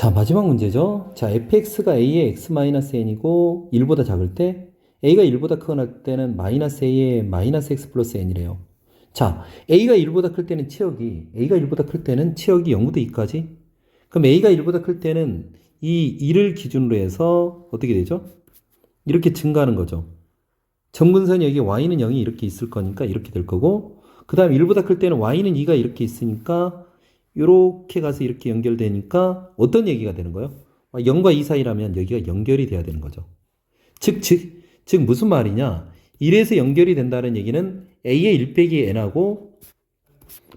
자, 마지막 문제죠. 자, fx가 a의 x-n이고 1보다 작을 때 a가 1보다 크거나 때는 마이너스 a의 마이너스 x 플러스 n이래요. 자, a가 1보다 클 때는 a가 1보다 클 때는 치역이 0부터 2까지. 그럼 a가 1보다 클 때는 이 2를 기준으로 해서 어떻게 되죠? 이렇게 증가하는 거죠. 점근선이 여기 y는 0이 이렇게 있을 거니까 이렇게 될 거고, 그 다음 1보다 클 때는 y는 2가 이렇게 있으니까 이렇게 가서 이렇게 연결되니까 어떤 얘기가 되는 거예요? 0과 2 사이라면 여기가 연결이 돼야 되는 거죠. 즉 무슨 말이냐? 1에서 연결이 된다는 얘기는 a의 1 빼기 n하고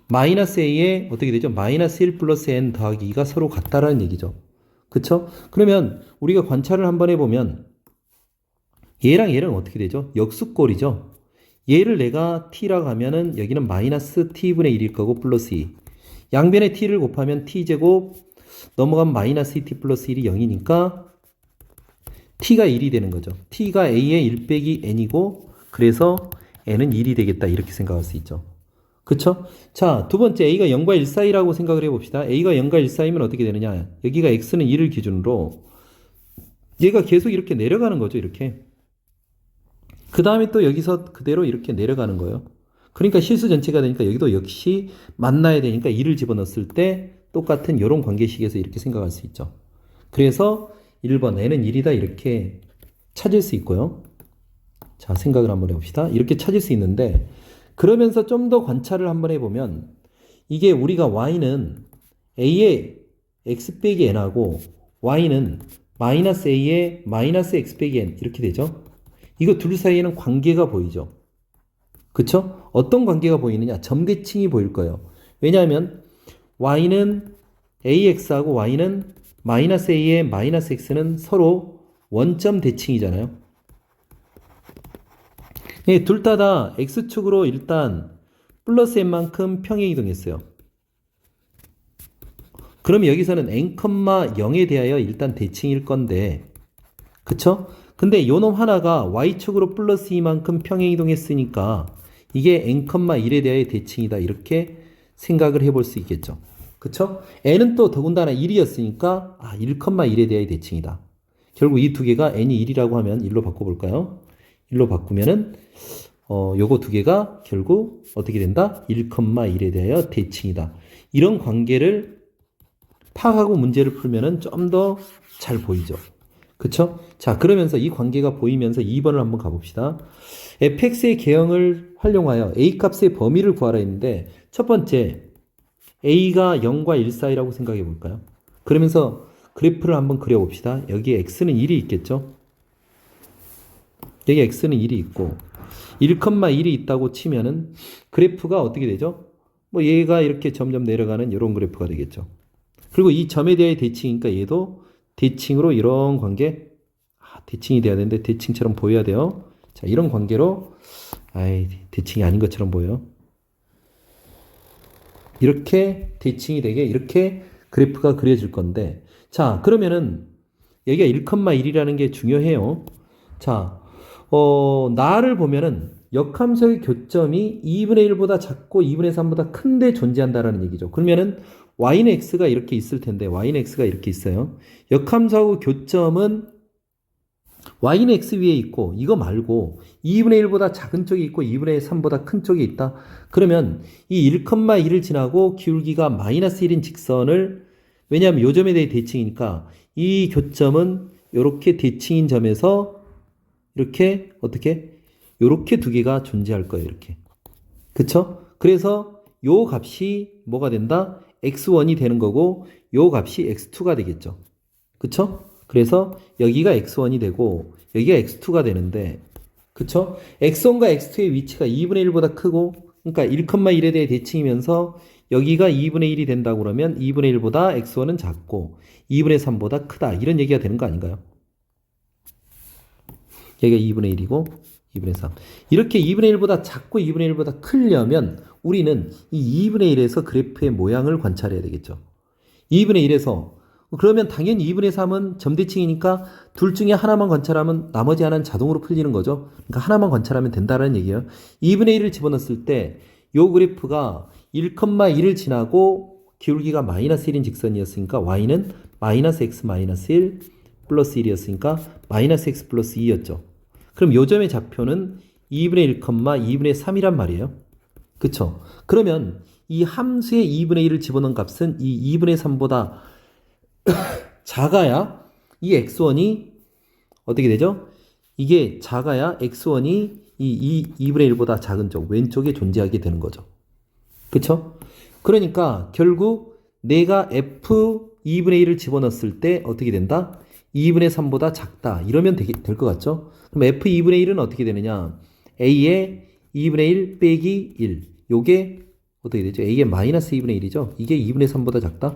마이너스 a의 어떻게 되죠? 마이너스 1 플러스 n 더하기 2가 서로 같다라는 얘기죠. 그쵸? 그러면 우리가 관찰을 한번 해보면 얘랑 얘랑 어떻게 되죠? 역수꼴이죠. 얘를 내가 t라고 하면은 여기는 마이너스 t분의 1일 거고 플러스 2. 양변에 t를 곱하면 t제곱 넘어가면 마이너스 2t 플러스 1이 0이니까 t가 1이 되는 거죠. t가 a의 1 빼기 n이고 그래서 n은 1이 되겠다 이렇게 생각할 수 있죠. 그쵸? 자, 두 번째 a가 0과 1 사이라고 생각을 해봅시다. a가 0과 1 사이면 어떻게 되느냐? 여기가 x는 1을 기준으로 얘가 계속 이렇게 내려가는 거죠. 이렇게. 그 다음에 또 여기서 그대로 이렇게 내려가는 거예요. 그러니까 실수 전체가 되니까 여기도 역시 만나야 되니까 2를 집어넣었을 때 똑같은 이런 관계식에서 이렇게 생각할 수 있죠. 그래서 1번 n은 1이다 이렇게 찾을 수 있고요. 자, 생각을 한번 해봅시다. 이렇게 찾을 수 있는데 그러면서 좀 더 관찰을 한번 해보면 이게 우리가 y는 a의 x 빼기 n하고 y는 마이너스 a의 마이너스 x 빼기 n 이렇게 되죠. 이거 둘 사이에는 관계가 보이죠. 그쵸? 어떤 관계가 보이느냐? 점대칭이 보일 거예요. 왜냐하면 y는 ax하고 y는 마이너스 a의 마이너스 x는 서로 원점 대칭이잖아요. 예, 둘 다 x축으로 일단 플러스 n만큼 평행 이동했어요. 그럼 여기서는 n,0에 대하여 일단 대칭일 건데 그쵸? 근데 요놈 하나가 y축으로 플러스 2만큼 평행 이동했으니까 이게 n,1에 대하여 대칭이다 이렇게 생각을 해볼 수 있겠죠. 그쵸? n은 또 더군다나 1이었으니까 1,1에 대하여 대칭이다. 결국 이 두 개가 n이 1이라고 하면 1로 바꿔볼까요? 1로 바꾸면은 요거 두 개가 결국 어떻게 된다? 1,1에 대하여 대칭이다. 이런 관계를 파악하고 문제를 풀면은 좀 더 잘 보이죠. 그쵸? 자, 그러면서 이 관계가 보이면서 2번을 한번 가봅시다. fx의 계형을 활용하여 a 값의 범위를 구하라 했는데 첫 번째 a가 0과 1 사이라고 생각해 볼까요? 그러면서 그래프를 한번 그려봅시다. 여기에 x는 1이 있겠죠? 여기 x는 1이 있고 1,1이 있다고 치면은 그래프가 어떻게 되죠? 뭐 얘가 이렇게 점점 내려가는 이런 그래프가 되겠죠. 그리고 이 점에 대해 대칭이니까 얘도 대칭으로 이런 관계, 대칭이 돼야 되는데 대칭처럼 보여야 돼요. 자, 이런 관계로 대칭이 아닌 것처럼 보여요. 이렇게 대칭이 되게 이렇게 그래프가 그려질 건데 자, 그러면은 여기가 1,1이라는 게 중요해요. 자, 나를 보면은 역함수의 교점이 2분의 1보다 작고 2분의 3보다 큰데 존재한다라는 얘기죠. 그러면은 y는 x가 이렇게 있을 텐데 y는 x가 이렇게 있어요. 역함수하고 교점은 y는 x 위에 있고 이거 말고 2분의 1보다 작은 쪽이 있고 2분의 3보다 큰 쪽이 있다. 그러면 이 1,1을 지나고 기울기가 마이너스 1인 직선을 왜냐하면 요 점에 대해 대칭이니까 이 교점은 이렇게 대칭인 점에서 이렇게 어떻게 요렇게 두 개가 존재할 거예요. 이렇게. 그쵸? 그래서 요 값이 뭐가 된다? x1이 되는 거고 요 값이 x2가 되겠죠. 그쵸? 그래서 여기가 x1이 되고 여기가 x2가 되는데 그쵸? x1과 x2의 위치가 2분의 1보다 크고 그러니까 1,1에 대해 대칭이면서 여기가 2분의 1이 된다고 그러면 2분의 1보다 x1은 작고 2분의 3보다 크다. 이런 얘기가 되는 거 아닌가요? 여기가 2분의 1이고 2분의 3. 이렇게 2분의 1보다 작고 2분의 1보다 크려면 우리는 이 2분의 1에서 그래프의 모양을 관찰해야 되겠죠. 2분의 1에서 그러면 당연히 2분의 3은 점대칭이니까 둘 중에 하나만 관찰하면 나머지 하나는 자동으로 풀리는 거죠. 그러니까 하나만 관찰하면 된다는 얘기예요. 2분의 1을 집어넣었을 때 이 그래프가 1,1을 지나고 기울기가 마이너스 1인 직선이었으니까 y는 마이너스 x 마이너스 1 플러스 1이었으니까 마이너스 x 플러스 2였죠. 그럼 요 점의 좌표는 2분의 1, 2분의 3이란 말이에요. 그쵸? 그러면 이 함수의 2분의 1을 집어넣은 값은 이 2분의 3보다 작아야 이 x1이 어떻게 되죠? 이게 작아야 x1이 이 2분의 1보다 작은 쪽 왼쪽에 존재하게 되는 거죠. 그쵸? 그러니까 결국 내가 f 2분의 1을 집어넣었을 때 어떻게 된다? 2분의 3보다 작다. 이러면 될 것 같죠? 그럼 f 2분의 1은 어떻게 되느냐? a의 2분의 1 빼기 1. 요게 어떻게 되죠? a의 마이너스 2분의 1이죠? 이게 2분의 3보다 작다?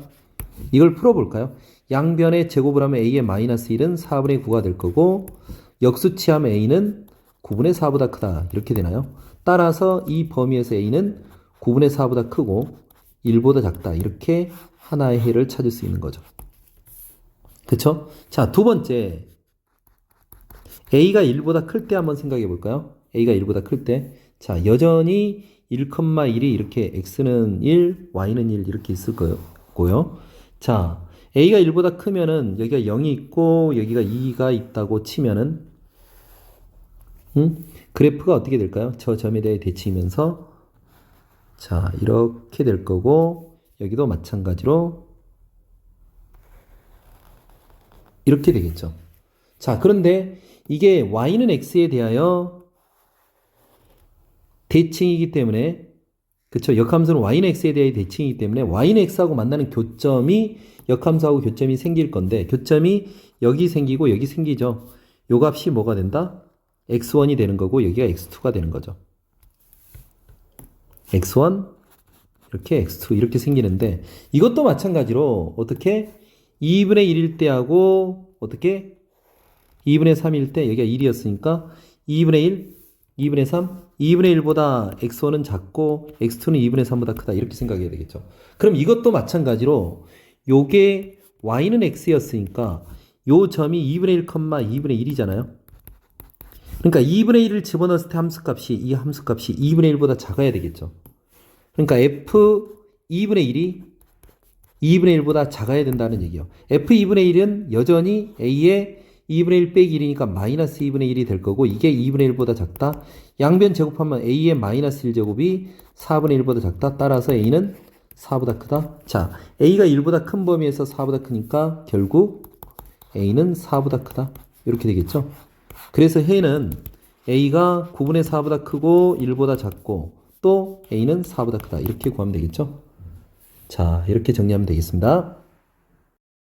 이걸 풀어볼까요? 양변에 제곱을 하면 a의 마이너스 1은 4분의 9가 될 거고 역수치하면 a는 9분의 4보다 크다. 이렇게 되나요? 따라서 이 범위에서 a는 9분의 4보다 크고 1보다 작다. 이렇게 하나의 해를 찾을 수 있는 거죠. 그쵸? 자, 두 번째. a가 1보다 클 때 한번 생각해 볼까요? a가 1보다 클 때. 자, 여전히 1,1이 이렇게 x는 1, y는 1 이렇게 있을 거고요. 자, a가 1보다 크면은 여기가 0이 있고 여기가 2가 있다고 치면은 그래프가 어떻게 될까요? 저 점에 대해 대치면서 자, 이렇게 될 거고 여기도 마찬가지로 이렇게 되겠죠. 자, 그런데 이게 y는 x에 대하여 대칭이기 때문에 그쵸? 역함수는 y는 x에 대해 대칭이기 때문에 y는 x하고 만나는 교점이 역함수하고 교점이 생길 건데 교점이 여기 생기고 여기 생기죠. 요 값이 뭐가 된다? x1이 되는 거고 여기가 x2가 되는 거죠. x1 이렇게 x2 이렇게 생기는데 이것도 마찬가지로 어떻게 2분의 1일 때하고 어떻게 2분의 3일 때 여기가 1이었으니까 2분의 1, 2분의 3, 2분의 1보다 x1은 작고 x2는 2분의 3보다 크다 이렇게 생각해야 되겠죠. 그럼 이것도 마찬가지로 요게 y는 x였으니까 요 점이 2분의 1, 2분의 1이잖아요. 그러니까 2분의 1을 집어넣었을 때 함수값이 이 함수값이 2분의 1보다 작아야 되겠죠. 그러니까 f 2분의 1이 2분의 1보다 작아야 된다는 얘기예요. f 2분의 1은 여전히 a의 2분의 1 빼기 1이니까 마이너스 2분의 1이 될 거고 이게 2분의 1보다 작다. 양변 제곱하면 a의 마이너스 1제곱이 4분의 1보다 작다. 따라서 a는 4보다 크다. 자, a가 1보다 큰 범위에서 4보다 크니까 결국 a는 4보다 크다. 이렇게 되겠죠. 그래서 해는 a가 9분의 4보다 크고 1보다 작고 또 a는 4보다 크다. 이렇게 구하면 되겠죠. 자, 이렇게 정리하면 되겠습니다.